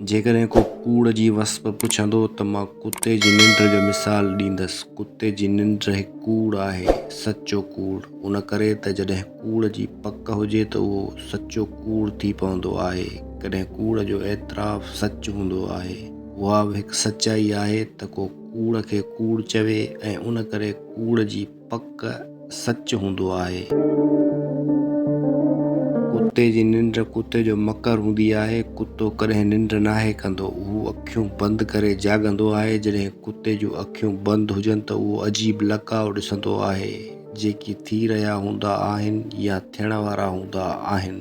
जेकॾहिं को कूड़ जी वस्प पुछंदो त मां कुते जी निंड जो मिसाल ॾींदुसि। कुते जी निंड हिकु कूड़ आहे, सचो कूड़। उन करे त जॾहिं कूड़ जी पक हुजे त उहो सचो कूड़ थी पवंदो आहे। कॾहिं कूड़ जो एतिराफ़ सच हूंदो आहे। उहा बि हिकु सचाई आहे त को कूड़ खे कूड़ चवे ऐं उन करे कूड़ जी पक सच हूंदो आहे। कुते जी निंड कुते जो मकर हूंदी आहे। कुतो कॾहिं निंड नाहे कंदो, उहो अखियूं बंदि करे जाॻंदो आहे। जॾहिं कुते जूं अखियूं बंदि हुजनि त उहो अजीब लकाउ ॾिसंदो आहे, जेकी थी रहिया हूंदा आहिनि या थियण वारा हूंदा आहिनि।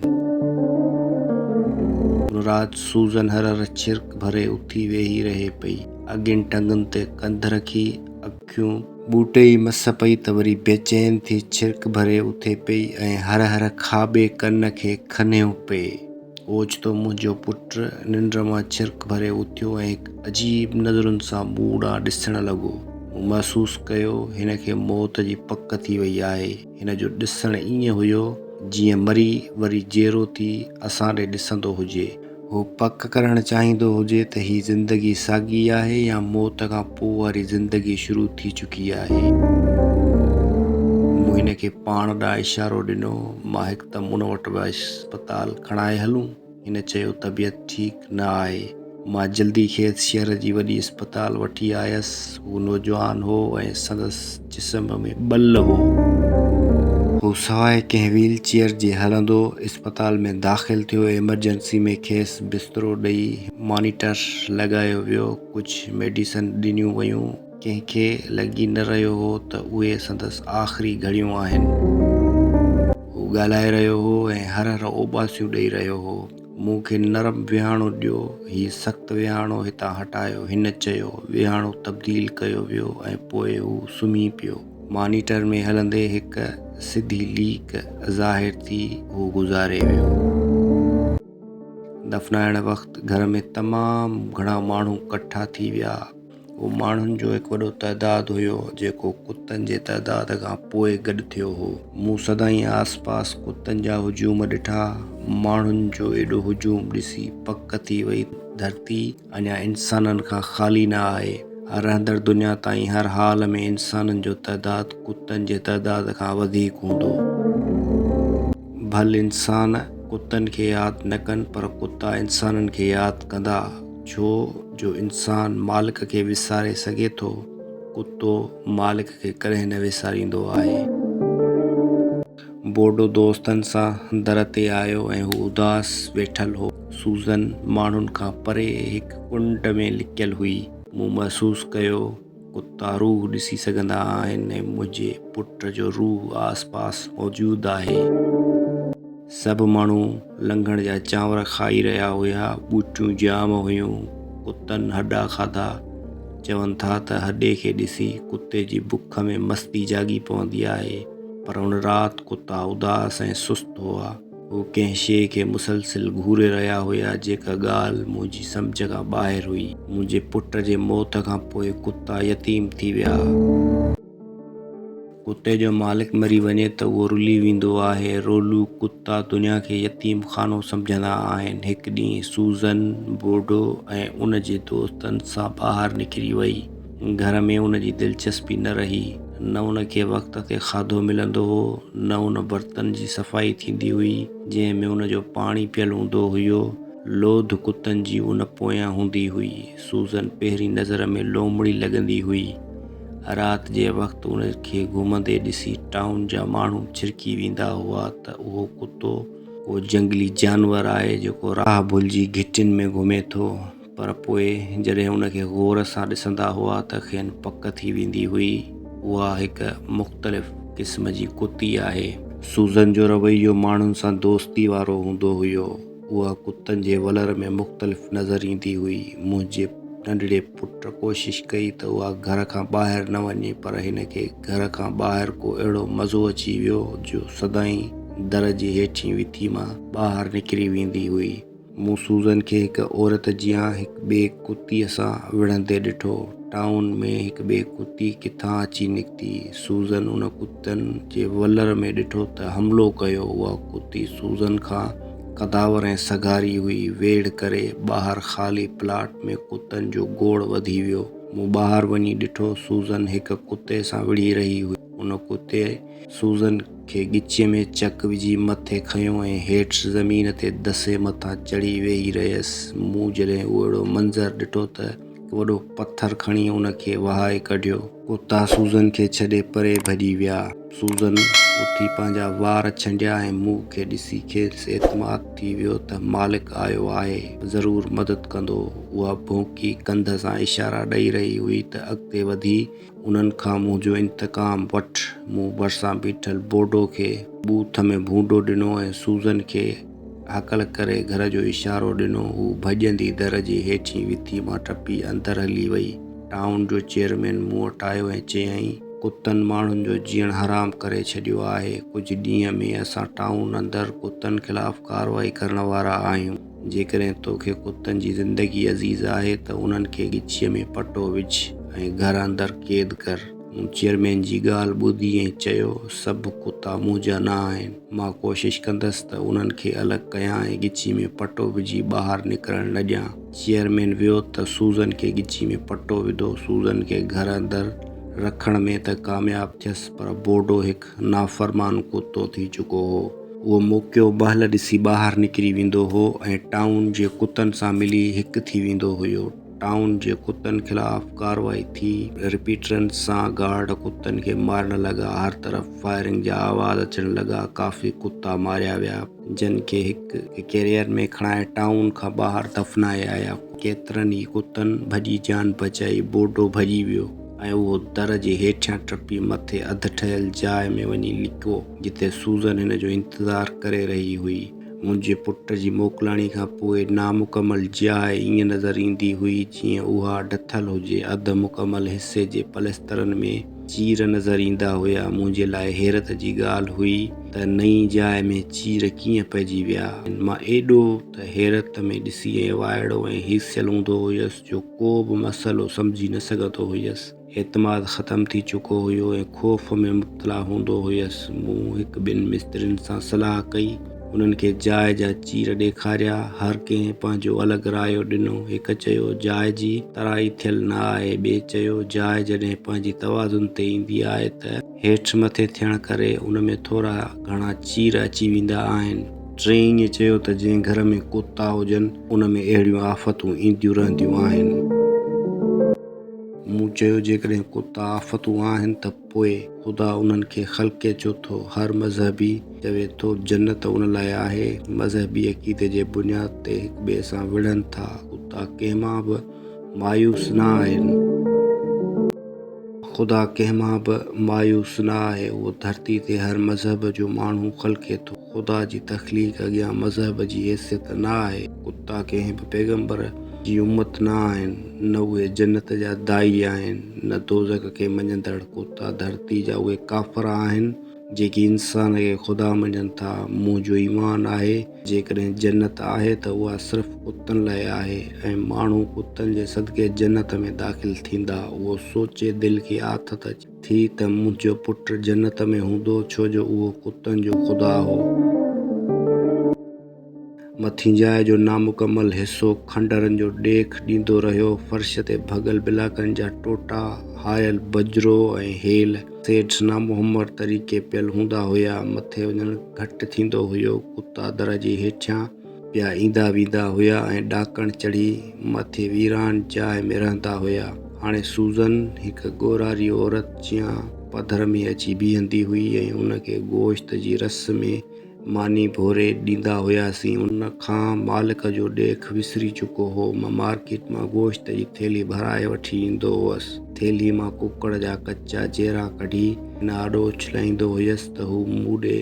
उन राति सूज़न हर छिरक भरे उथी वेही रहे पई। अॻियुनि टंगुनि ते कंध रखी अखियूं बूटे ई मस पई त वरी बेचैन थी छिरक भरे उथे पई ऐं हर हर खाॿे कन खे खनियो पिए। ओचितो मुंहिंजो पुटु निंड मां छिरक भरे उथियो ऐं हिकु अजीब नज़रुनि सां मूं ॾांहुं ॾिसण लॻो। मूं महसूसु कयो हिन खे मौत जी पक थी वई आहे। हिन जो ॾिसणु ईअं हुयो जीअं मरी वरी जहिड़ो थी असां ॾे ॾिसंदो हुजे। हू पक करणु चाहींदो हुजे त ही ज़िंदगी साॻी आहे या मौत खां पोइ वारी ज़िंदगी शुरू थी चुकी आहे। मूं हिन खे पाण ॾांहुं इशारो ॾिनो। मां हिकदमि उन वटि वियुसि। अस्पताल खणाए हलूं? हिन चयो तबियत ठीकु न आहे। मां जल्दी खेसि शहर जी वॾी अस्पताल वठी आयसि। हू नौजवान हो ऐं संदसि जिस्म में ॿल हो। हू सवाइ कंहिं व्हील चेयर जे हलंदो। अस्पताल में दाख़िल थियो। एमरजेंसी में खेसि बिस्तरो ॾेई मॉनिटर लॻायो वियो। कुझु मेडिसन ॾिनियूं वयूं। कंहिंखे लॻी न रहियो हो त उहे संदसि आख़िरी घड़ियूं आहिनि। हू ॻाल्हाए रहियो हो ऐं हर हर ओॿासियूं ॾेई रहियो हो। मूंखे नरम विहाणो ॾियो, हीउ सख़्तु विहाणो हितां हटायो, हिन चयो। विहाणो तब्दील कयो वियो ऐं पोइ हू सुम्ही पियो। मॉनिटर में हलंदे हिकु सिधी लीक ज़ाहिर थी हू गुज़ारे वियो। दफ़नाइण वक़्तु घर में तमामु घणा माण्हू कठा थी विया। उहो माण्हुनि जो हिकु वॾो तइदादु हुयो जेको कुतनि जे तइदाद खां पोइ गॾु थियो हो। मूं सदाईं आसपास कुतनि जा हुजूम ॾिठा। माण्हुनि जो एॾो हुजूम ॾिसी पक थी वई धरती अञा इंसाननि खां ख़ाली न आहे। रहंदड़ दुनिया ताईं हर हाल में इंसाननि जो तइदादु कुतनि जे तइदाद खां वधीक हूंदो। भल इंसान कुतनि खे यादि न कनि पर कुता इंसाननि खे यादि कंदा। छो जो इंसान मालिक खे विसारे सघे थो, कुतो मालिक खे कॾहिं न विसारींदो आहे। बोडो दोस्तनि सां दर ते आयो ऐं हू उदास वेठल हो। सूज़न माण्हुनि खां परे हिकु कुंड में लिकियल हुई। मूं महसूसु कयो कुता रूह ॾिसी सघंदा आहिनि ऐं मुंहिंजे पुट जो रूह आसपास मौजूदु आहे। सभु माण्हू लंघण जा चांवर खाई रहिया हुया। ॿूटियूं जाम हुयूं। कुतनि हॾा खाधा। चवनि था त हॾे खे ॾिसी कुते जी बुख में मस्ती जागी पवंदी आहे। पर उन राति कुता उदास ऐं सुस्त हुआ। हू कंहिं शइ खे मुसलसिल घूरे रहिया हुया जेका ॻाल्हि मुंहिंजी सम्झ खां ॿाहिरि हुई। मुंहिंजे पुट जे मौत खां पोइ कुता यतीम थी विया। कुते जो मालिक मरी वञे त उहो रुली वेंदो आहे। रोलू कुता दुनिया खे यतीम खानो सम्झंदा आहिनि। हिकु ॾींहुं सूज़न बोडो ऐं उन जे दोस्तनि सां ॿाहिरि निकिरी वई। घर में उन जी दिलचस्पी न रही। न उन खे वक़्त ते खाधो मिलंदो हो, न उन बर्तन जी सफ़ाई थींदी हुई जंहिं में उन जो पाणी पियल हूंदो हुयो। लोध कुतनि जी उन पोयां हूंदी हुई। सूज़न पहिरीं नज़र में लोमड़ी लॻंदी हुई। राति जे वक़्तु उन खे घुमंदे ॾिसी टाउन जा माण्हू छिरकी वेंदा हुआ त उहो कुतो को जंगली जानवर आहे जेको राह भुलिजी घिटियुनि में घुमे थो। पर पोइ जॾहिं उन खे गौर सां ॾिसंदा हुआ त खेनि पक थी वेंदी हुई उहा हिकु मुख़्तलिफ़ क़िस्म जी कुती आहे। सूज़न जो रवैयो माण्हुनि सां दोस्ती वारो हूंदो हुयो। उहा कुतनि जे वलर में मुख़्तलिफ़ नज़र ईंदी हुई। मुंहिंजे नंढड़े पुट कोशिशि कई त उहा घर खां ॿाहिरि न वञे पर हिन खे घर खां ॿाहिरि को अहिड़ो मज़ो अची वियो जो सदाईं दर जे हेठि विथी मां ॿाहिरि निकिरी वेंदी हुई। मूं सूज़न खे हिकु औरत जियां हिकु ॿिए कुतीअ सां विढ़ंदे ॾिठो। टाउन में हिकु ॿिए कुती किथां अची निकिती। सूज़न उन कुतनि जे वलर में ॾिठो त हमिलो कयो। उहा कुती सूज़न खां कदावर ऐं सगारी हुई। वेड़ करे ॿाहिरि ख़ाली प्लाट में कुतनि जो गोड़ वधी वियो। मूं ॿाहिरि वञी ॾिठो, सूज़न हिकु कुते सां विढ़ी रही हुई। उन कुते सूज़न खे ॻिचीअ में चक विझी मथे खंयो ऐं हेठि ज़मीन ते दसे मथां चढ़ी वेही रहियसि। मूं जॾहिं अहिड़ो मंज़र ॾिठो त वॾो पथर खणी उन खे वहाए कढियो। कुता सूज़न खे छॾे परे भॼी विया। सूज़न उथी पंहिंजा वार छंडिया ऐं मूं खे ॾिसी खेसि एतमाद थी वियो त मालिक आयो आहे, ज़रूरु मदद कंदो। उहा भौंकी कंध सां इशारा ॾेई रही हुई त अॻिते वधी उन्हनि खां मुंहिंजो इंतक़ाम वठि। मूं भरिसां बीठल बोडो खे बूथ में भूंडो ॾिनो ऐं सूज़न खे हकल करे घर जो इशारो ॾिनो। हू भॼंदी दर जे हेठि विथी मां टपी अंदरि हली वई। टाउन जो चेयरमैन मूं वटि आयो ऐं चयईं, कुतनि माण्हुनि जो जीअण हराम करे छॾियो आहे। कुझु ॾींहं में असां टाउन अंदरि कुतनि ख़िलाफ़ कार्रवाई करण वारा आहियूं। जेकॾहिं तोखे कुतनि जी ज़िंदगी अज़ीज़ आहे त उन्हनि खे ॻिचीअ में पटो विझ ऐं घर अंदरि क़ैद कर। मूं चेयरमैन जी ॻाल्हि ॿुधी ऐं चयो, सभु कुता मुंहिंजा न आहिनि। मां कोशिशि कंदसि त उन्हनि खे अलॻि कयां ऐं ॻिची में पटो विझी ॿाहिरि निकिरणु न ॾियां। चेयरमैन वियो त सूज़न खे ॻिची में पटो विधो। सूज़न खे घर अंदरि रखण में त कामयाबु थियसि, पर बोडो हिकु नाफ़रमान कुतो थी चुको हो। उहो मौक़ियो महल ॾिसी ॿाहिरि निकिरी वेंदो हो ऐं टाउन जे कुतनि सां मिली हिकु थी वेंदो हुयो। टाउन जे कुतनि ख़िलाफ़ कार्रवाई थी। रिपीटरनि सां गार्ड कुतनि खे मारण लॻा। हर तरफ़ फायरिंग जा आवाज़ अचण लॻा। काफ़ी कुता मारिया विया, जिन खे हिकु कैरियर में खणाए टाउन खां ॿाहिरि दफ़नाए आया। केतिरनि ई कुतनि भॼी जान बचाई। बोडो भॼी वियो ऐं उहो दर जे हेठियां टपी मथे अधु ठहियल जाइ में वञी लिको, जिते सूज़न हिन जो इंतज़ारु करे रही हुई। मुंहिंजे पुट जी मोकिलाणी खां पोइ नामुकमल जाइ ईअं नज़र ईंदी हुई जीअं उहा ढथल हुजे। अधु मुकमल हिसे जे पलस्तरनि में चीर नज़र ईंदा हुया। मुंहिंजे लाइ हैरत जी ॻाल्हि हुई त नई जाइ में चीर कीअं पइजी विया। मां एॾो त हैरत में ॾिसी ऐं वाइड़ो ऐं हीसियल हूंदो हुयसि जो को बि मसइलो सम्झी न सघंदो हुयसि। एतमाद ख़तमु थी चुको हुयो ऐं ख़ौफ़ में मुब्तला हूंदो हुयसि। मूं हिकु ॿिनि मिस्त्रियुनि सां सलाह कई, उन्हनि खे जाइ जा चीर ॾेखारिया। हर कंहिं पंहिंजो अलॻि रायो ॾिनो। हिकु चयो जाइ जी तराई थियल न आहे। ॿिए चयो जाइ जॾहिं पंहिंजी तवाज़ुन ते ईंदी आहे त हेठि मथे थियण करे उन में थोरा घणा चीर अची वेंदा आहिनि। टे ईअं चयो त जंहिं घर में कुता हुजनि उन में अहिड़ियूं आफ़तूं ईंदियूं रहंदियूं आहिनि। मूं चयो, जेकॾहिं कुता आफ़तूं आहिनि त पोइ ख़ुदा उन्हनि खे ख़ल्क़े छो थो। हर मज़हबी चवे थो जन्नत उन लाइ आहे। मज़हबी अक़ीदे जे बुनियाद ते हिक ॿिए सां विढ़नि था। कुता कंहिं मां बि मायूस न आहिनि। ख़ुदा कंहिं मां बि मायूस न आहे। उहो धरती ते हर मज़हब जो माण्हू ख़ल्क़े थो। ख़ुदा जी तख़लीक़ अॻियां मज़हब जी हैसियत न आहे। कुता कंहिं बि पैगम्बर जी उम्मत न आहिनि। न उहे जन्नत जा दाई आहिनि, न दोज़ख खे मञंदड़। कुता धरती जा उहे काफ़िर आहिनि जेकी इंसान खे ख़ुदा मञनि था। मुंहिंजो ईमान आहे जेकॾहिं जन्नत आहे त उहा सिर्फ़ु कुतनि लाइ आहे ऐं माण्हू कुतनि जे सदके जन्नत में दाख़िल थींदा। उहो सोचे दिलि खे आथत थी त मुंहिंजो पुटु जन्नत में हूंदो, छो जो उहो कुतनि जो ख़ुदा हो। मथीं जाइ जो नामुकमल हिसो खंडरनि जो ॾेख ॾींदो रहियो। फर्श ते भॻल बिलाकनि जा टोटा, हायल बजरो ऐं हेल सेठ नामुहम्मद तरीक़े पियल हूंदा हुया। मथे वञणु घटि थींदो हुयो। कुता दर जे हेठियां पिया ईंदा वेंदा हुया ऐं ॾाकण चढ़ी मथे वीरान जाइ में रहंदा हुया। हाणे सूज़न हिकु ॻोरारी औरत जीअं पधर में अची बीहंदी हुई ऐं उनखे गोश्त जी रस में मानी भोरे ॾींदा हुआसीं। उन खां मालिक जो ॾेख विसरी चुको हो। मां मार्केट मां गोश्त जी थैली भराए वठी ईंदो हुअसि। थैली मां कुकड़ जा कचा चेरा कढी हिन आॾो उछलाईंदो हुयसि त हू मूं ॾे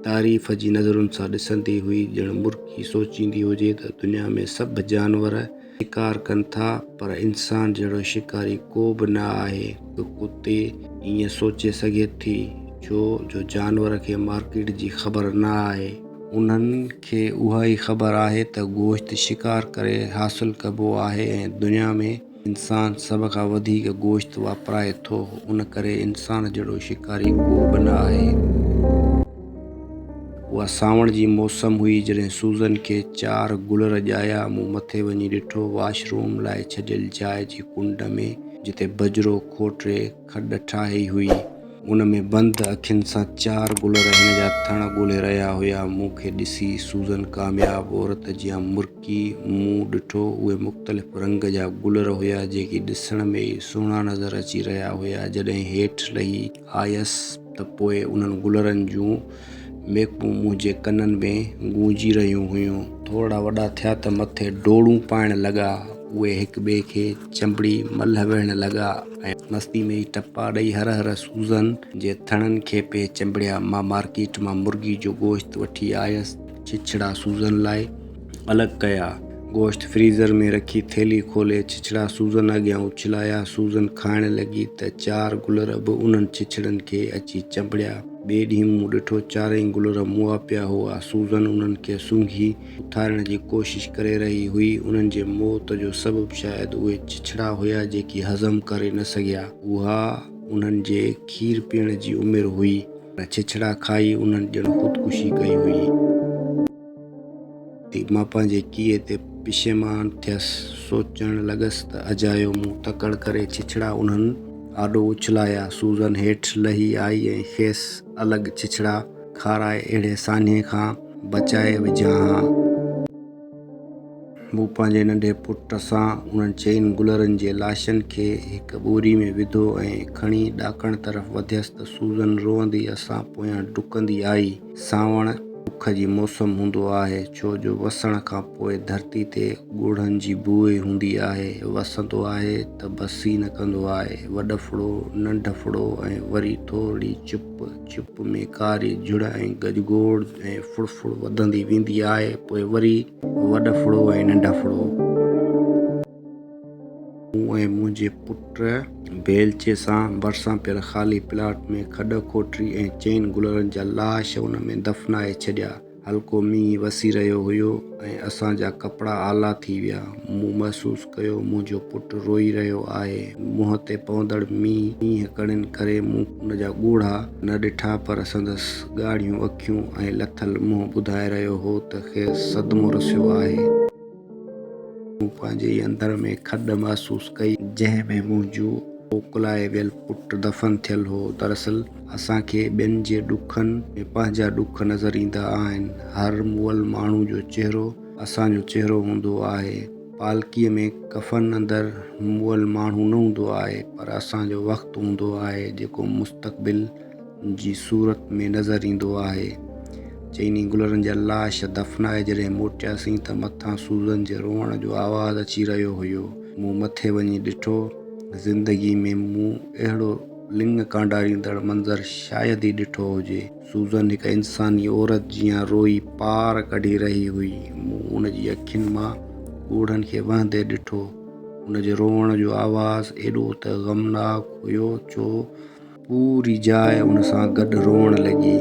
तारीफ़ जी नज़रुनि सां ॾिसंदी हुई, ॼण मुर्गी सोचींदी हुजे त दुनिया में सभु जानवर शिकार कनि था, पर इंसान जहिड़ो शिकारी को बि न आहे। हिकु कुते ईअं सोचे सघे थी छो जो जानवर खे मार्केट जी ख़बर न आहे। उन्हनि खे उहा ई ख़बर आहे त गोश्त शिकार करे हासिलु कबो आहे ऐं दुनिया में इंसान सभ खां वधीक गोश्त वापराए थो। उन करे इंसान जहिड़ो शिकारी को बि न आहे। उहा सावण जी मौसम हुई जॾहिं सूज़न खे 4 गुलर ॼाया। मूं मथे वञी ॾिठो वॉशरूम लाइ छॾियल जाइ जी कुंड में, जिते बजरो खोटे खॾ ठाही हुई, उन में बंदि अखियुनि सां 4 गुलर हिन जा थण ॻोल्हे रहिया हुआ। मूंखे ॾिसी सूज़न कामयाब औरत जियां मुरकी मुंहुं ॾिठो। उहे मुख़्तलिफ़ रंग जा गुलर हुआ जेके ॾिसण में ई सुहिणा नज़र अची रहिया हुआ। जॾहिं हेठि लही आयसि त पोइ उन्हनि गुलरनि जूं महकूं मुंहिंजे कननि में गूंजी रहियूं हुयूं। थोरा वॾा थिया त मथे डोड़ूं पाइण लॻा। उहे हिक ॿिए खे चंबड़ी मल विहण लॻा ऐं मस्ती में ई टपा ॾेई हर हर सूज़न जे थणनि खे पिए चंबड़िया। मां मार्केट मां मुर्गी जो गोश्त वठी आयसि। छिछड़ा सूज़न लाइ अलॻि कया। गोश्त फ्रीज़र में रखी थैली खोले छिछड़ा सूज़न अॻियां उछलाया। सूज़न खाइण लॻी त 4 गुलर बि उन्हनि छिछड़नि खे अची चंबड़िया। ॿिए ॾींहुं मूं ॾिठो 4 गुलर मुआ पिया हुआ। सूज़न उन्हनि खे सूंघी उथारण जी कोशिशि करे रही हुई। उन्हनि जे मौत जो सबबु शायदि उहे छिछड़ा हुआ जेकी हज़म करे न सघिया। उहा उन्हनि जे खीर पीअण जी उमिरि हुई, पर छिछड़ा खाई उन्हनि ॼण ख़ुदकुशी कई हुई। मां पंहिंजे कीअं ते पिशेमान थियसि। सोचण लॻसि त अजायो मूं तकड़ करे छिछड़ा उन्हनि आॾो उछलाया। सूज़न हेठि लही आई ऐं खेसि अलॻि छिछड़ा खाराए अहिड़े सान्हे खां बचाए विझां हा। मूं पंहिंजे नंढे पुट सां उन्हनि 4 गुलरनि जे लाशनि खे हिक ॿोरी में विधो ऐं खणी ॾाकण तरफ़ वधियसि त सूज़न रोअंदी असां पोयां डुकंदी आई। सावण दुख जी मौसम हूंदो आहे, छो जो वसण खां पोइ धरती ते ॻोढ़नि जी बूइ हूंदी आहे। वसंदो आहे त बसी न कंदो आहे। वॾफड़ो नंढफड़ो ऐं वरी थोरी चुप में कारी झुड़ ऐं गजगोड़ ऐं फुड़फुड़ वधंदी वेंदी आहे। पोइ वरी वॾफड़ो ऐं नंढफड़ो। मूं ऐं मुंहिंजे पुट बेलचे सां भरिसां पियल ख़ाली प्लाट में खॾ खोटरी ऐं 4 गुलरनि जा लाश उन में दफ़नाए छॾिया। हल्को मींहुं वसी रहियो हुयो ऐं असांजा कपिड़ा आला थी विया। मूं महसूसु कयो मुंहिंजो पुटु रोई रहियो आहे। मुंहं ते पवंदड़ मींहं कणनि करे मूं उन जा ॻोढ़ा न ॾिठा, पर संदसि ॻाढ़ियूं अखियूं ऐं लथल मुंहुं ॿुधाए रहियो हो त खेसि सदमो रसियो आहे। मूं पंहिंजे ई अंदर में खॾ महसूसु कई जंहिं में मुंहिंजो मोकिलाए वियल पुटु दफ़न थियल हो। दरअसल असांखे ॿियनि जे ॾुखनि में पंहिंजा ॾुख नज़र ईंदा आहिनि। हर मुअल माण्हू जो चहिरो असांजो चहिरो हूंदो आहे। पालकीअ में कफ़न अंदरि मुअल माण्हू न हूंदो आहे, पर असांजो वक़्तु हूंदो आहे जेको मुस्तक़बिल जी सूरत में नज़र ईंदो आहे। 4 गुलरनि जा लाश दफ़नाए जॾहिं मोटियासीं त मथां सूज़न जे रोअण जो आवाज़ु अची रहियो हुयो। मूं मथे वञी ॾिठो। ज़िंदगी में मूं अहिड़ो लिङ कांडारींदड़ मंज़र शायदि ई ॾिठो हुजे। सूज़न हिकु इंसानी औरत जियां रोई पार कढी रही हुई। मूं उन जी अखियुनि मां ॻोढ़नि खे वहंदे ॾिठो। उन जे रोअण जो आवाज़ु एॾो त ग़मनाक हुयो जो पूरी जाइ उन सां गॾु रोअण लॻी।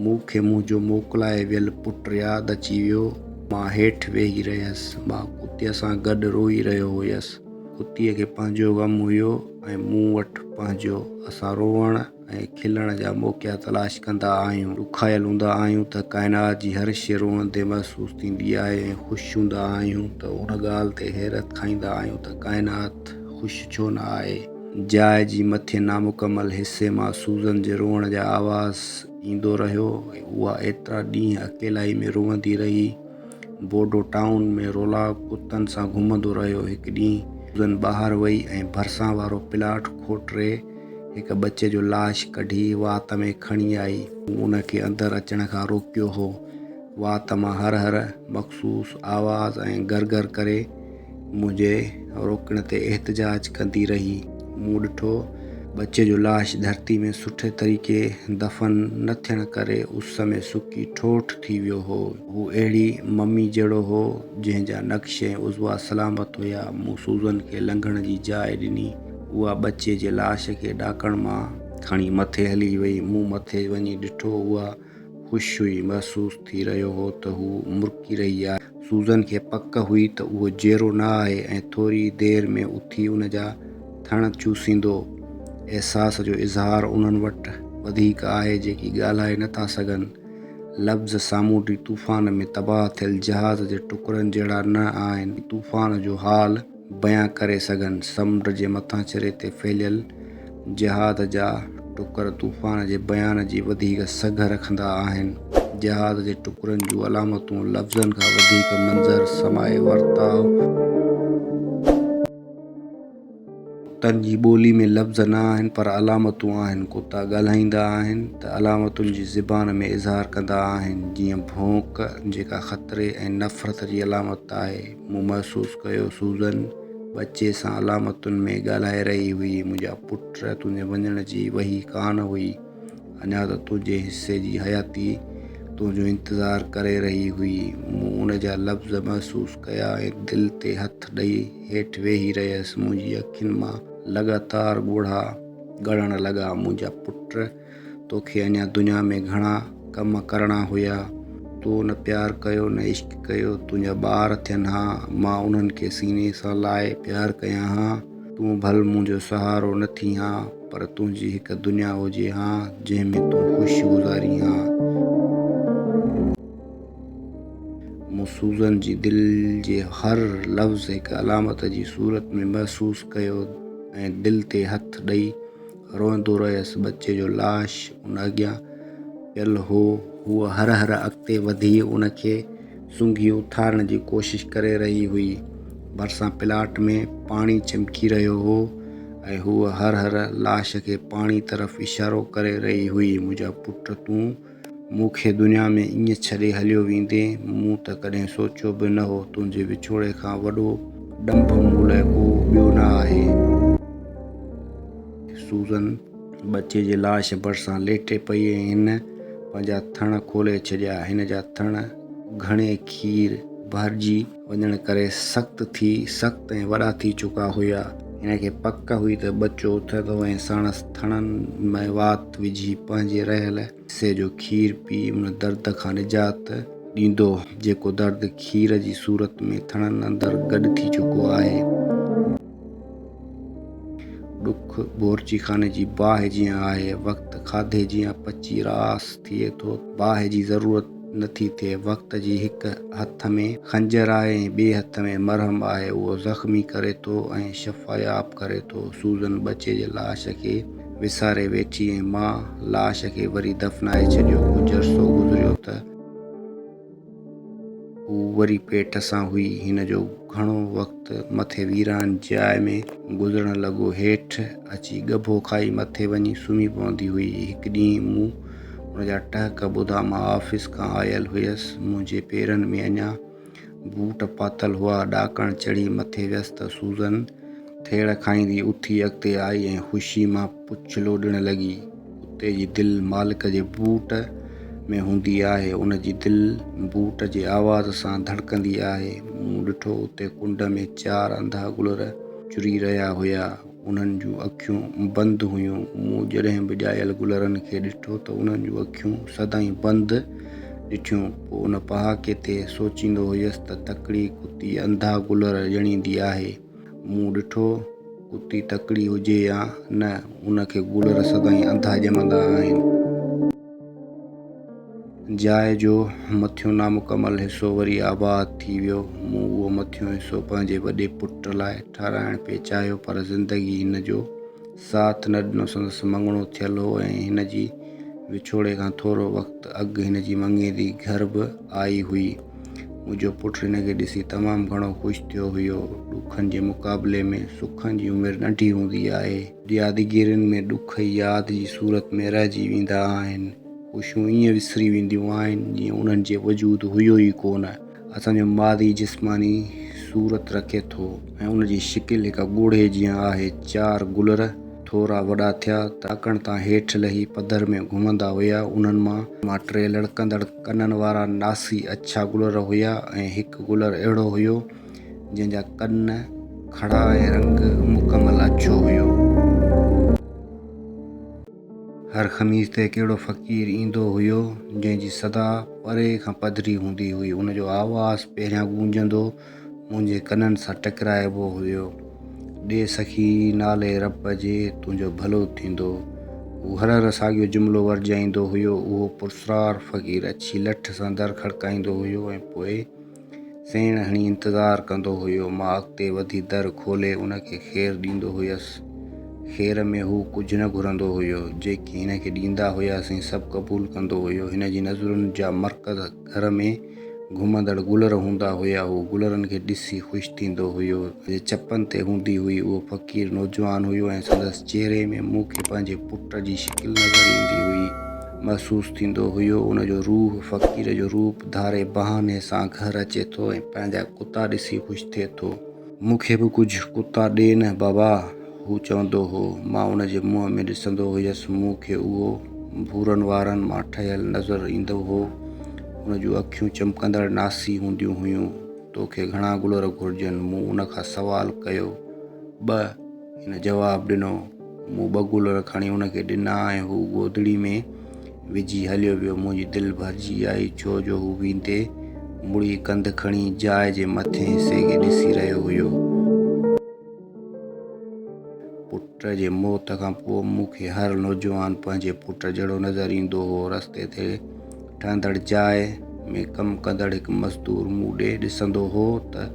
मूंखे मुंहिंजो मोकिलाए वियल पुटु यादि अची वियो। मां हेठि वेही रहियसि। मां कुतीअ सां गॾु रोई रहियो हुयसि। कुतीअ खे पंहिंजो ग़मु हुयो ऐं मूं वटि पंहिंजो। असां रोअण ऐं खिलण जा मौक़ा तलाश कंदा आहियूं। ॾुखायल हूंदा आहियूं त काइनात जी हर शइ रोअंदे महसूसु थींदी आहे ऐं ख़ुशि हूंदा आहियूं त उन ॻाल्हि ते हैरत खाईंदा आहियूं त काइनात ख़ुशि छो न आहे। जाइ जी मथे नामुकमल हिसे मां सूज़न जे रोअण जा आवाज़ ईंदो रहियो। उहा एतिरा ॾींहं अकेलाई में रोअंदी रही। बोडो टाउन में रोला कुतनि सां घुमंदो रहियो। हिकु ॾींहुं सूज़न ॿाहिरि वई ऐं भरिसां वारो प्लाट खोटरे हिकु बचे जो लाश कढी वात में खणी आई। मूं उन खे अंदरि अचण खां रोकियो हो। वात मां हर हर मख़सूस आवाज़ ऐं गर करे मुंहिंजे रोकण ते एहतिजाज कंदी रही। मूं ॾिठो बचे जो लाश धरती में सुठे तरीक़े दफ़न न थियण करे उस में सुकी ठोठ थी वियो हो। हू अहिड़ी ममी जहिड़ो हो जंहिंजा नक्श ऐं उज़वा सलामत हुया। मूं सूज़न खे लंघण जी जाइ ॾिनी। उहा बचे जे लाश खे ॾाकण मां खणी मथे हली वई। मूं मथे वञी ॾिठो। उहा ख़ुशि हुई। महसूसु थी रहियो हो त हू मुरकी रही आहे। सूज़न खे पक हुई त उहो जहिड़ो न आहे ऐं थोरी देरि में उथी उन जा थण चूसींदो। अहसास जो इज़हार उन्हनि वटि वधीक आहे जेकी ॻाल्हाए नथा सघनि। लफ़्ज़ सामूंडी तूफ़ान में तबाह थियल जहाज़ जे टुकरनि जहिड़ा न आहिनि तूफ़ान जो हाल बयां करे सघनि। समुंड जे मथां सिरे ते फहिलियल जहाज़ जा टुकर तूफ़ान जे बयान जी वधीक सघ रखंदा आहिनि। जहाज़ जे टुकरनि जूं अलामतूं लफ़्ज़नि खां वधीक मंज़र समाए वर्ताउ कुतनि जी ॿोली में लफ़्ज़ न आहिनि पर अलामतूं आहिनि। कुता ॻाल्हाईंदा आहिनि त अलामतुनि जी ज़बान में इज़हार कंदा आहिनि, जीअं भौंक जेका ख़तरे ऐं नफ़रत जी अलामत आहे। मूं महसूसु कयो सूज़न बचे सां अलामतुनि में ॻाल्हाए रही हुई। मुंहिंजा पुट, तुंहिंजे वञण जी वही कान हुई, अञा त तुंहिंजे हिसे जी हयाती तुंहिंजो इंतज़ारु करे रही हुई। मूं उन जा लफ़्ज़ महसूसु कया ऐं दिलि ते हथु ॾेई हेठि वेही रहियसि। मुंहिंजी अखियुनि मां लगातार ॻोढ़ा ॻड़ण लॻा। मुंहिंजा पुट, तोखे अञा दुनिया में घणा कम करणा हुया। तो न प्यारु कयो न इश्क कयो। तुंहिंजा ॿार थियनि हा, मां उन्हनि खे सीने सां लाहे प्यारु कयां हा। तूं भल मुंहिंजो सहारो न थी हा, पर तुंहिंजी हिकु दुनिया हुजे हा जंहिंमें तूं ख़ुशि गुज़ारी हा। मूं सूज़न जी दिलि जे हर लफ़्ज़ हिकु अलामत जी सूरत में महसूसु कयो ऐं दिलि ते हथु ॾेई रोईंदो रहियसि। बचे जो लाश उन अॻियां पियल हो। हूअ हर अॻिते वधी उन खे सूंघी उथारण जी कोशिशि करे रही हुई। भरिसां प्लाट में पाणी चिमकी रहियो हो ऐं हूअ हर लाश खे पाणी तरफ़ इशारो करे रही हुई। मुंहिंजा पुट, तूं मूंखे दुनिया में ईअं छॾे हलियो वेंदे, मूं त कॾहिं सोचियो बि न हो। तुंहिंजे विछोड़े खां वॾो ॾंभ मूं लाइ को ॿियो न आहे। सूज़न बचे जे लाश भरिसां लेटे पई ऐं हिन पंहिंजा थण खोले छॾिया। हिन जा थण घणे खीर भरिजी वञण करे सख़्त ऐं वॾा थी चुका हुया। हिन खे पक हुई त बचो उथंदो ऐं साणसि थणनि में वात विझी पंहिंजे रहियल हिसे जो खीर पी उन दर्द खां निजात ॾींदो, जेको दर्द खीर जी सूरत में थणनि अंदरि गॾु थी चुको आहे। ॾुख बोरची खाने जी बाहि जीअं आहे। वक़्तु खाधे जीअं पची रास थिए थो, बाहि जी ज़रूरत नथी थिए। वक़्त जी हिकु हथ में खंजर आहे ऐं ॿिए हथ में मरहम आहे। उहो ज़ख़्मी करे थो ऐं शफ़ायाब करे थो। सूज़न बचे जे लाश खे विसारे वेठी ऐं मां लाश खे वरी दफ़नाए छॾियो। कुझु अरसो गुज़रियो त हू वरी पेट सां हुई। हिन जो घणो वक़्तु मथे वीरान जाइ में गुज़रण लॻो। हेठि अची ॻभो खाई मथे वञी सुम्ही पवंदी हुई। हिकु ॾींहुं मूं उन जा टहक ॿुधा। मां ऑफिस खां आयल हुयसि। मुंहिंजे पेरनि में अञा बूट पातल हुआ। ॾाकण चढ़ी मथे वियसि त सूज़न थेड़ खाईंदी उथी अॻिते आई ऐं ख़ुशी मां पुछ लोॾण लॻी। कुते जी दिलि मालिक जे बूट में हूंदी आहे। उन जी दिलि बूट जे आवाज़ सां धड़कंदी आहे। मूं ॾिठो उते कुंड में 4 अंधा गुलर चुरी रहिया हुया। उन्हनि जूं अखियूं बंदि हुयूं। मूं जॾहिं बि ॼायल गुलरनि खे ॾिठो त उन्हनि जूं अखियूं सदाईं बंदि ॾिठियूं। पोइ उन पहाके ते सोचींदो हुयसि त तकड़ी कुती अंधा गुलर ॼणींदी आहे। मूं ॾिठो कुती तकड़ी हुजे या न, उन खे गुलर सदाईं अंधा ॼमंदा आहिनि। जाइ जो मथियों नामुकमल हिसो वरी आबाद थी वियो। मूं उहो मथियों हिसो पंहिंजे वॾे पुट लाइ ठाराइण पिए चाहियो, पर ज़िंदगी हिन जो साथ न ॾिनो। संदसि मङणो थियल हो ऐं हिन जी विछोड़े खां थोरो वक़्तु अॻु हिन जी मंगेदी घर बि आई हुई। मुंहिंजो पुटु हिन खे ॾिसी तमामु घणो ख़ुशि थियो हुयो। ॾुखनि जे मुक़ाबले में सुखनि जी उमिरि नंढी हूंदी आहे। यादगिरियुनि में ॾुख यादि जी सूरत में रहिजी वेंदा आहिनि। ख़ुशियूं ईअं विसरी वेंदियूं आहिनि जीअं उन्हनि जे वजूद हुयो ई कोन। असांजो मादी जिस्मानी सूरत रखे थो ऐं उन जी शिकिल हिकु ॻोढ़े जीअं आहे। 4 गुलर थोरा वॾा थिया त ॾाकण तां हेठि लही पधर में घुमंदा हुया। उन्हनि मां 3 लड़कंदड़ कननि वारा नासी अछा गुलर हुया ऐं हिकु गुलर अहिड़ो हुयो जंहिंजा कन खड़ा ऐं रंग मुकमल अछो हुयो। हर ख़मीस ते कहिड़ो फ़क़ीर ईंदो हुयो जंहिंजी सदा परे खां पधरी हूंदी हुई। उन जो आवाज़ पहिरियां गूंजंदो मुंहिंजे कननि सां टकराइबो हुयो। ॾे सखी नाले रब जे तुंहिंजो भलो थींदो। हू हर साॻियो जुमिलो वरजाईंदो हुयो। उहो पुरस्रार फ़क़ीर अची लठ सां दर खड़काईंदो हुयो ऐं पोइ सेण हणी इंतज़ारु कंदो हुयो। मां अॻिते वधी दर खोले उनखे ख़ैरु ॾींदो हुयसि। ख़ैर में हू कुझु न घुरंदो हुयो। जेके हिन खे ॾींदा हुआसीं सभु क़बूलु कंदो हुयो। हिन जी नज़रुनि जा मर्कज़ घर में घुमंदड़ गुलर हूंदा हुया। हू गुलरनि खे ॾिसी ख़ुशि थींदो हुयो। जे चपनि ते हूंदी हुई उहो फ़क़ीर नौजवान हुयो ऐं संदसि चहिरे में मूंखे पंहिंजे पुट जी शिकिल नज़र ईंदी हुई। महसूसु थींदो हुयो उनजो रूह फ़क़ीर जो रूप धारे बहाने सां घर अचे थो ऐं पंहिंजा कुता ॾिसी ख़ुशि थिए थो। मूंखे बि कुझु कुता ॾे न बाबा, हू चवंदो हो। मां उनजे मुंहं में ॾिसंदो हुयसि। मूंखे उहो भूरनि वारनि मां ठहियलु नज़र ईंदो हो। उन जूं अखियूं चमकंदड़ नासी हूंदियूं हुयूं। तोखे घणा गुलर घुरिजनि? मूं उनखां सवालु कयो। 2, हिन जवाबु ॾिनो। मूं 2 गुलर खणी उनखे ॾिना ऐं हू गोदड़ी में विझी हलियो वियो। मुंहिंजी दिलि भरिजी आई छो जो हू वेंदे मुड़ी कंध खणी जाइ जे मथे हिसे खे ॾिसी रहियो हुयो। पुट जे मौत खां पोइ मूंखे हर नौजवान पंहिंजे पुट जहिड़ो नज़र ईंदो हो। रस्ते ते ठहंदड़ जाइ में कमु कंदड़ हिकु मज़दूर मूं ॾे ॾिसंदो हो त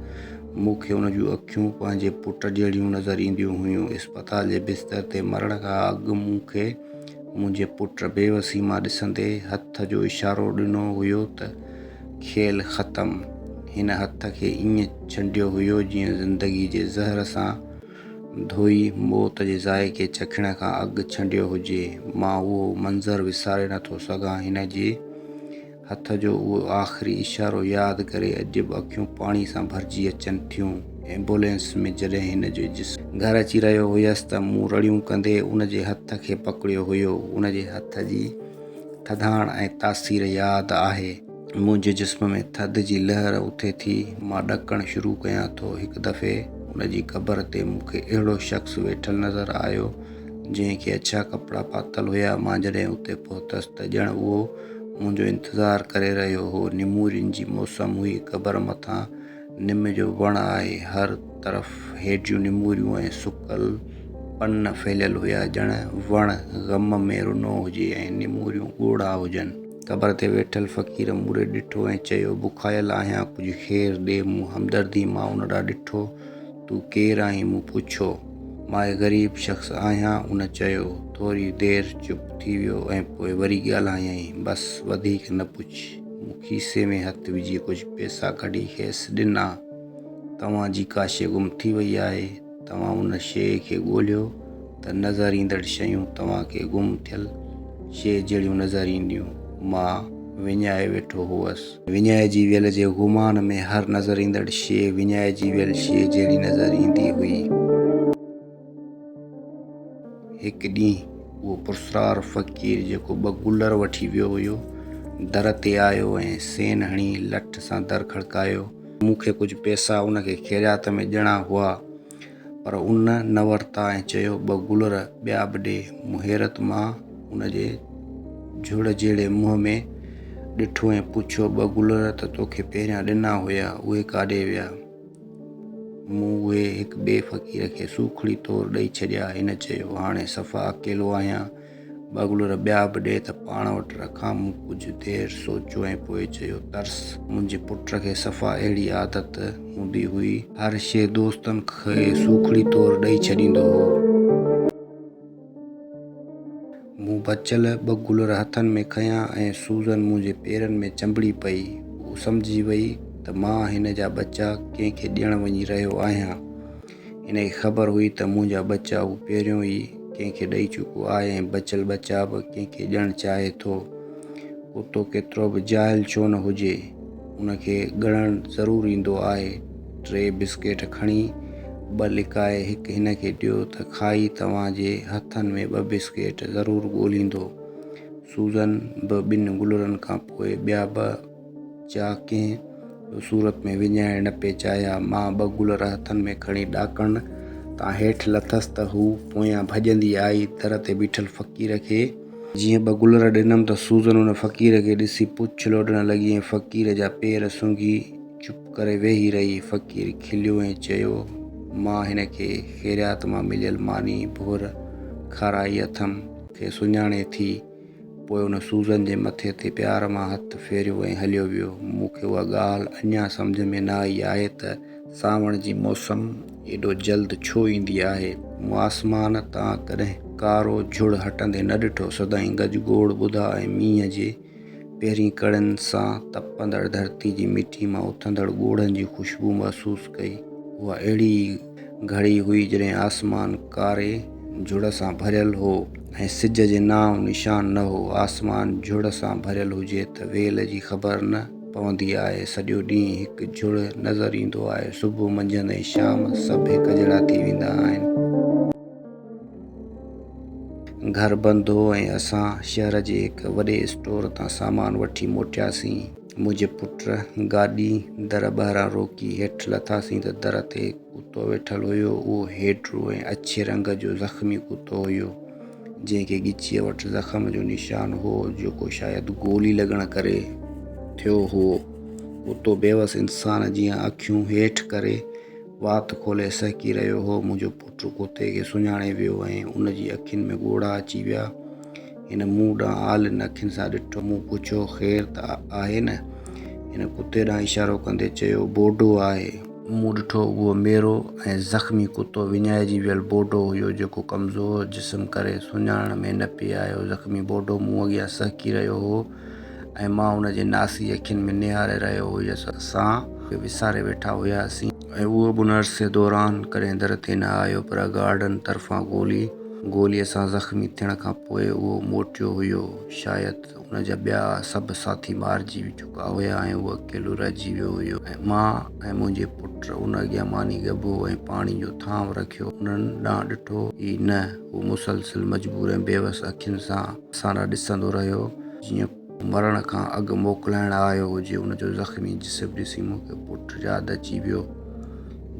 मूंखे उन जूं अखियूं पंहिंजे पुट जहिड़ियूं नज़र ईंदियूं हुयूं। इस्पताल जे बिस्तर ते मरण खां अॻु मूंखे मुंहिंजे पुट बेवसी मां ॾिसंदे हथ जो इशारो ॾिनो हुयो त खेल ख़तमु। हिन हथ खे ईअं छंडियो हुयो जीअं ज़िंदगी जे ज़हर सां धोई मौत जे ज़ाइक़े चखण खां अॻु छंडियो हुजे। मां उहो मंज़र विसारे नथो सघां। हिन जे हथ जो उहो आख़िरी इशारो यादि करे अॼु बि अखियूं पाणी सां भरिजी अचनि थियूं। एम्बुलेंस में जॾहिं हिन जो जिस्म घर अची रहियो हुयसि त मूं रड़ियूं कंदे उन जे हथ खे पकड़ियो हुयो। उन जे हथ जी थधाण ऐं तासीर यादि आहे। मुंहिंजे जिस्म में थधि जी लहर उथे थी। मां ॾकणु शुरू कयां थो। हिकु दफ़े उन जी क़बर ते मूंखे अहिड़ो शख़्स वेठल नज़र आयो जंहिंखे अछा कपिड़ा पातल हुया। मां जॾहिं उते पहुतसि त ॼण उहो मुंहिंजो इंतज़ारु करे रहियो हो। निमूरियुनि जी मौसम हुई। क़बर मथां निम जो वणु आहे। हर तरफ़ हेठियूं निमूरियूं ऐं सुकल पन फैलियल हुया। ॼण वणु ग़म में रुनो हुजे ऐं निमूरियूं ॻोढ़ा हुजनि। क़बर ते वेठल फ़क़ीर मूं ॾे ॾिठो ऐं चयो, बुखायल आहियां, कुझु ख़ैरु ॾे। मूं हमदर्दी मां उन ॾांहुं ॾिठो। तूं केरु आहीं? मूं पुछो। मां हिकु ग़रीब शख़्स आहियां, उन चयो। थोरी देरि चुप थी वियो ऐं पोइ वरी ॻाल्हायईं। बसि वधीक न पुछ। मूं खीसे में हथु विझी कुझु पैसा कढी खेसि ॾिना। तव्हांजी का शइ गुम थी वई आहे? तव्हां उन शइ खे ॻोल्हियो त नज़र ईंदड़ शयूं तव्हांखे गुम थियल शइ जहिड़ियूं नज़र ईंदियूं। मां विञाए वेठो हुअसि। विञाइजी वियल जे गुमान में हर नज़र ईंदड़ शइ विञाइजी वियल शइ जहिड़ी नज़र ईंदी हुई। हिकु ॾींहुं उहो पुरस्रार फ़क़ीर जेको 2 गुलर वठी वियो हुयो दर ते आयो ऐं सेन हणी लठ सां दर खड़कायो। मूंखे कुझु पैसा उनखे ख़ैरियात में ॾियणा हुआ पर उन न वरिता ऐं चयो 2 गुलर ॿिया बि ॾे। मूं हैरत मां उन जे झुड़ जहिड़े मुंहं में ॾिठो ऐं पुछियो, 2 गुलर त तोखे पहिरियां ॾिना हुया, उहे काॾे विया? मूं उहे हिकु ॿिए फ़क़ीर खे सूखड़ी तौरु ॾेई छॾिया। हिन चयो, हाणे सफ़ा अकेलो आहियां, 2 गुलर ॿिया बि ॾे त पाण वटि रखां। मूं कुझु देरि सोचियो ऐं पोइ चयो, तर्स, मुंहिंजे पुट खे सफ़ा अहिड़ी आदत हूंदी हुई, हर शइ दोस्तनि खे सूखड़ी तौरु ॾेई छॾींदो हो। मूं बचियल 2 गुलर हथनि में खयां ऐं सूज़न मुंहिंजे पेरनि में चंबिड़ी पई। हू सम्झी वई त मां हिन जा ॿचा कंहिंखे ॾियणु वञी रहियो आहियां। हिन खे ख़बर हुई त मुंहिंजा ॿचा हू पहिरियों ई कंहिंखे ॾेई चुको आहे ऐं बचियल ॿचा बि कंहिंखे ॾियणु चाहे थो। कुतो केतिरो बि जाहिल छो न हुजे, उनखे ॻणणु ज़रूरु ईंदो आहे। 3 बिस्किट खणी 2 लिकाए हिकु हिन खे ॾियो त खाई तव्हांजे हथनि में 2 बिस्किट ज़रूरु ॻोल्हींदो। सूज़न बि 2 गुलरनि खां पोइ ॿिया 2 चा कंहिं सूरत में विञाइण न पे चाहिया। मां 2 गुलर हथनि में खणी ॾाकण तां हेठि लथसि त हू पोयां भॼंदी आई। दर ते बीठल फ़क़ीर खे जीअं 2 गुलर ॾिनमि त सूज़न उन फ़क़ीर खे ॾिसी पुछ लोॾण लॻी ऐं फ़क़ीर जा पेर सुंघी चुप करे वेही रही। फ़क़ीर खिलियो ऐं चयो, मां हिन खे ख़ैरियात मां मिलियल मानी भोर खाराई अथमि। खे सुञाणे थी। पोइ उन सूज़न जे मथे ते प्यार मां हथु फेरियो ऐं हलियो वियो। मूंखे उहा ॻाल्हि अञा सम्झ में न आई आहे त सावण जी मौसम एॾो जल्द छो ईंदी आहे। मूं आसमान तां कॾहिं कारो झुड़ हटंदे न ॾिठो। सदाईं गजगोड़ ॿुधा ऐं मींहं जे पहिरीं कड़नि सां तपंदड़ धरती जी मिटी मां उथंदड़ ॻोढ़नि जी ख़ुशबू महसूसु कई। उहा अहिड़ी घड़ी हुई जॾहिं आसमान कारे झुड़ सां भरियल हो ऐं सिज जे नाव निशान न हो। आसमान झुड़ सां भरियल हुजे त वेल जी ख़बर न पवंदी आहे। सॼो ॾींहुं हिकु झुड़ नज़र ईंदो आहे। सुबुह मंझंदि ऐं शाम सभु हिकु जहिड़ा थी वेंदा आहिनि। घर बंदि हो ऐं असां शहर जे हिकु वॾे स्टोर तां सामान वठी मोटियासीं। मुंहिंजे पुट गाॾी दर ॿाहिरां रोकी हेठि लथासीं त दर ते कुतो वेठल हुयो। उहो हेठि ऐं अछे रंग जो ज़ख़्मी कुतो हुयो जंहिंखे ॻिचीअ वटि ज़ख़्म जो निशान हो जेको शायदि गोली लॻण करे थियो हो। कुतो बेवस इंसान जीअं अखियूं हेठि करे वात खोले सहकी रहियो हो। मुंहिंजो पुटु कुते खे सुञाणे वियो ऐं उन जी अखियुनि में ॻोढ़ा अची विया। हिन मूं ॾांहुं आलिन अखियुनि सां ॾिठो। मूं पुछियो ख़ैरु त आहे न? हिन कुते ॾांहुं इशारो कंदे चयो बोडो आहे। मूं ॾिठो उहो मेरो ऐं ज़ख़्मी कुतो विञाइजी वियल बोडो हुयो जेको कमज़ोर जिस्म करे सुञाणण में न पिए आयो। ज़ख़्मी बोडो मूं अॻियां सहकी रहियो हो ऐं मां उन जे नासी अखियुनि में निहारे रहियो हुयसि। असां विसारे वेठा हुआसीं ऐं उहो बि उन अरसे दौरान कॾहिं दर ते न आयो। पर गार्डन तरफ़ां गोलीअ सां ज़ख़्मी थियण खां पोइ उहो मोटियो हुयो। शायदि उन जा ॿिया सभु साथी मारिजी चुका हुया ऐं उहो अकेलो रहिजी वियो हुयो। ऐं मां ऐं मुंहिंजे पुट उन अॻियां मानी ॻबो ऐं पाणी जो थांव रखियो। उन्हनि ॾांहुं ॾिठो ई न। उहो मुसलसिल मजबूर ऐं बेवस अखियुनि सां असां ॾांहुं ॾिसंदो रहियो जीअं मरण खां अॻु मोकिलाइण आयो हुजे। उनजो ज़ख़्मी जिस्म ॾिसी मूंखे पुटु यादि अची वियो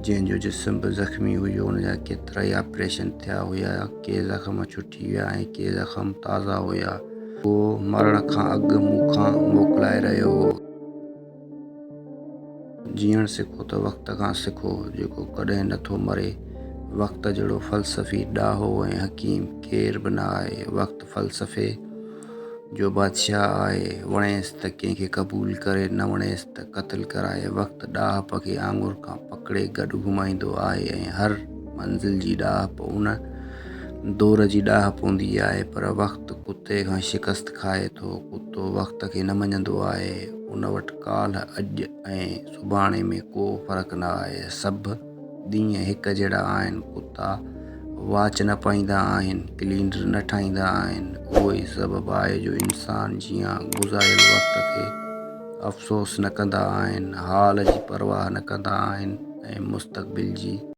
जंहिंजो जिस्म बि ज़ख़्मी हुयो। उन जा केतिरा ई ऑपरेशन थिया हुया। के ज़ख़्म छुटी विया ऐं के ज़ख़्म ताज़ा हुया। उहो मरण खां अॻु मूंखां मोकिलाए रहियो हो। जीअण सिखो त वक़्त खां सिखो जेको कॾहिं नथो मरे। वक़्त जहिड़ो फ़लसफ़ी ॾाहो ऐं हकीम केर बि न आहे। वक़्तु फ़लसफ़े जो बादशाह आहे। वणेसि त कंहिंखे क़बूल करे, न वणेसि त क़त्ल कराए। वक़्तु ॾाहप खे आङुर खां पकिड़े गॾु घुमाईंदो आहे ऐं हर मंज़िल जी ॾाहप उन दौर जी ॾाहप हूंदी आहे। पर वक़्तु कुते खां शिकस्त खाए थो। कुतो वक़्त खे न मञंदो आहे। उन वटि काल्ह, अॼु ऐं सुभाणे में को फ़र्क़ु न आहे। सभु ॾींहं हिकु जहिड़ा आहिनि। कुता वाच न पाईंदा आहिनि, कैलेंडर न ठाहींदा आहिनि। उहो ई सबबु आहे जो इंसान जीअं गुज़ारियल वक़्त खे अफ़सोस न कंदा आहिनि, हाल जी परवाह न कंदा आहिनि ऐं मुस्तक़बिल जी